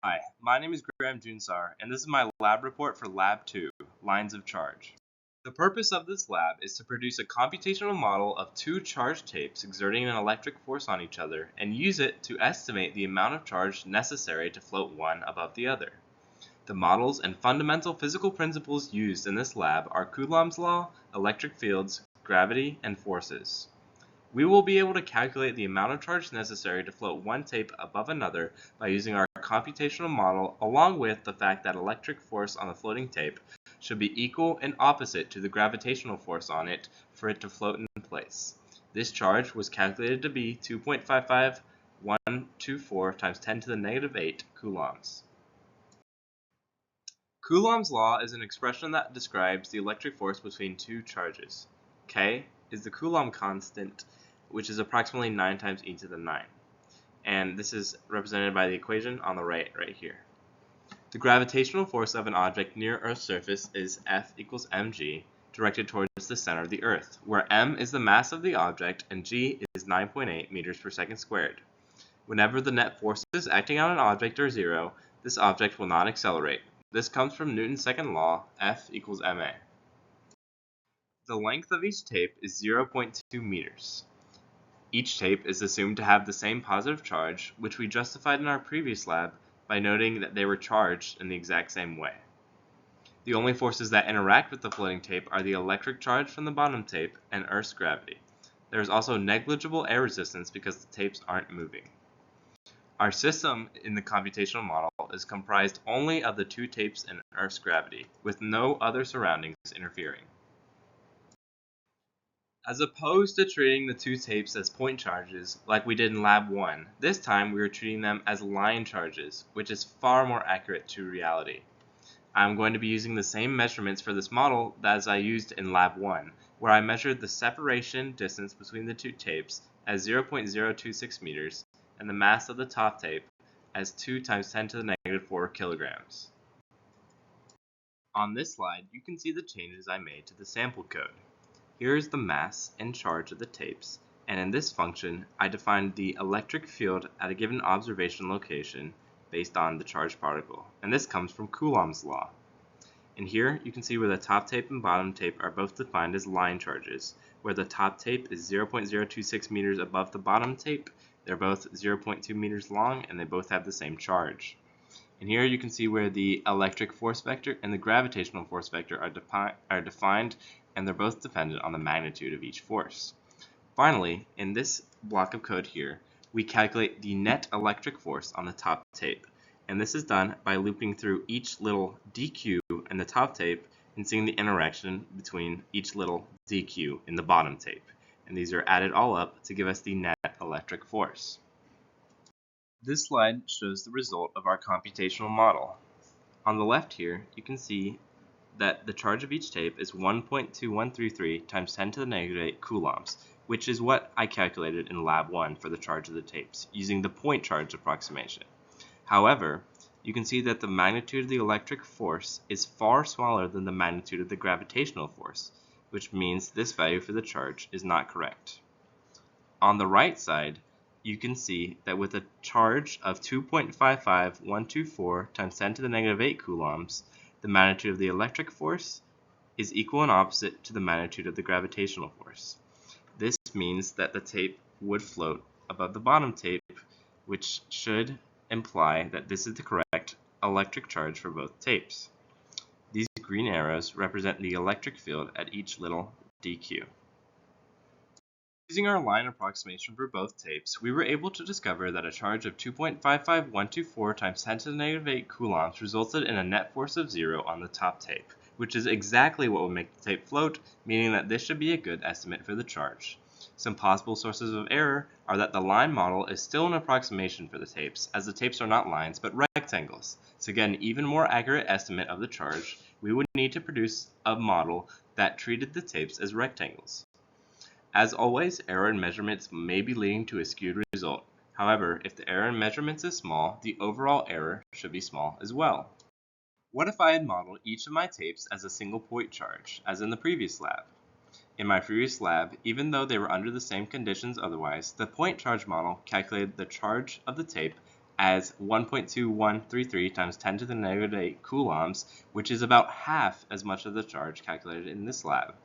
Hi, my name is Graham Junsar, and this is my lab report for Lab2, Lines of Charge. The purpose of this lab is to produce a computational model of two charged tapes exerting an electric force on each other and use it to estimate the amount of charge necessary to float one above the other. The models and fundamental physical principles used in this lab are Coulomb's law, electric fields, gravity, and forces. We will be able to calculate the amount of charge necessary to float one tape above another by using our computational model, along with the fact that electric force on the floating tape should be equal and opposite to the gravitational force on it for it to float in place. This charge was calculated to be 2.55124 times 10 to the negative 8 coulombs. Coulomb's law is an expression that describes the electric force between two charges. K is the Coulomb constant, which is approximately 9 times e to the 9. And this is represented by the equation on the right here. The gravitational force of an object near Earth's surface is F equals mg, directed towards the center of the Earth, where m is the mass of the object and g is 9.8 meters per second squared. Whenever the net forces acting on an object are zero, this object will not accelerate. This comes from Newton's second law, F equals ma. The length of each tape is 0.2 meters. Each tape is assumed to have the same positive charge, which we justified in our previous lab by noting that they were charged in the exact same way. The only forces that interact with the floating tape are the electric charge from the bottom tape and Earth's gravity. There is also negligible air resistance because the tapes aren't moving. Our system in the computational model is comprised only of the two tapes and Earth's gravity, with no other surroundings interfering. As opposed to treating the two tapes as point charges like we did in Lab 1, this time we are treating them as line charges, which is far more accurate to reality. I'm going to be using the same measurements for this model as I used in Lab 1, where I measured the separation distance between the two tapes as 0.026 meters and the mass of the top tape as 2 times 10 to the negative 4 kilograms. On this slide, you can see the changes I made to the sample code. Here is the mass and charge of the tapes, and in this function, I defined the electric field at a given observation location based on the charged particle, and this comes from Coulomb's law. And here you can see where the top tape and bottom tape are both defined as line charges, where the top tape is 0.026 meters above the bottom tape. They're both 0.2 meters long, and they both have the same charge. And here you can see where the electric force vector and the gravitational force vector are defined, and they're both dependent on the magnitude of each force. Finally, in this block of code here, we calculate the net electric force on the top tape. And this is done by looping through each little dq in the top tape and seeing the interaction between each little dq in the bottom tape. And these are added all up to give us the net electric force. This slide shows the result of our computational model. On the left here, you can see that the charge of each tape is 1.2133 times 10 to the negative 8 coulombs, which is what I calculated in Lab 1 for the charge of the tapes, using the point charge approximation. However, you can see that the magnitude of the electric force is far smaller than the magnitude of the gravitational force, which means this value for the charge is not correct. On the right side, you can see that with a charge of 2.55124 times 10 to the negative 8 coulombs, the magnitude of the electric force is equal and opposite to the magnitude of the gravitational force. This means that the tape would float above the bottom tape, which should imply that this is the correct electric charge for both tapes. These green arrows represent the electric field at each little dq. Using our line approximation for both tapes, we were able to discover that a charge of 2.55124 times 10 to the negative 8 coulombs resulted in a net force of 0 on the top tape, which is exactly what would make the tape float, meaning that this should be a good estimate for the charge. Some possible sources of error are that the line model is still an approximation for the tapes, as the tapes are not lines but rectangles. To get an even more accurate estimate of the charge, we would need to produce a model that treated the tapes as rectangles. As always, error in measurements may be leading to a skewed result. However, if the error in measurements is small, the overall error should be small as well. What if I had modeled each of my tapes as a single point charge, as in the previous lab? In my previous lab, even though they were under the same conditions otherwise, the point charge model calculated the charge of the tape as 1.2133 times 10 to the negative 8 coulombs, which is about half as much of the charge calculated in this lab.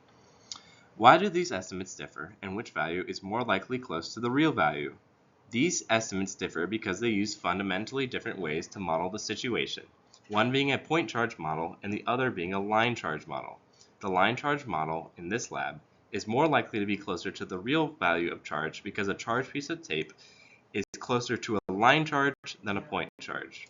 Why do these estimates differ, and which value is more likely close to the real value? These estimates differ because they use fundamentally different ways to model the situation, one being a point charge model and the other being a line charge model. The line charge model in this lab is more likely to be closer to the real value of charge because a charged piece of tape is closer to a line charge than a point charge.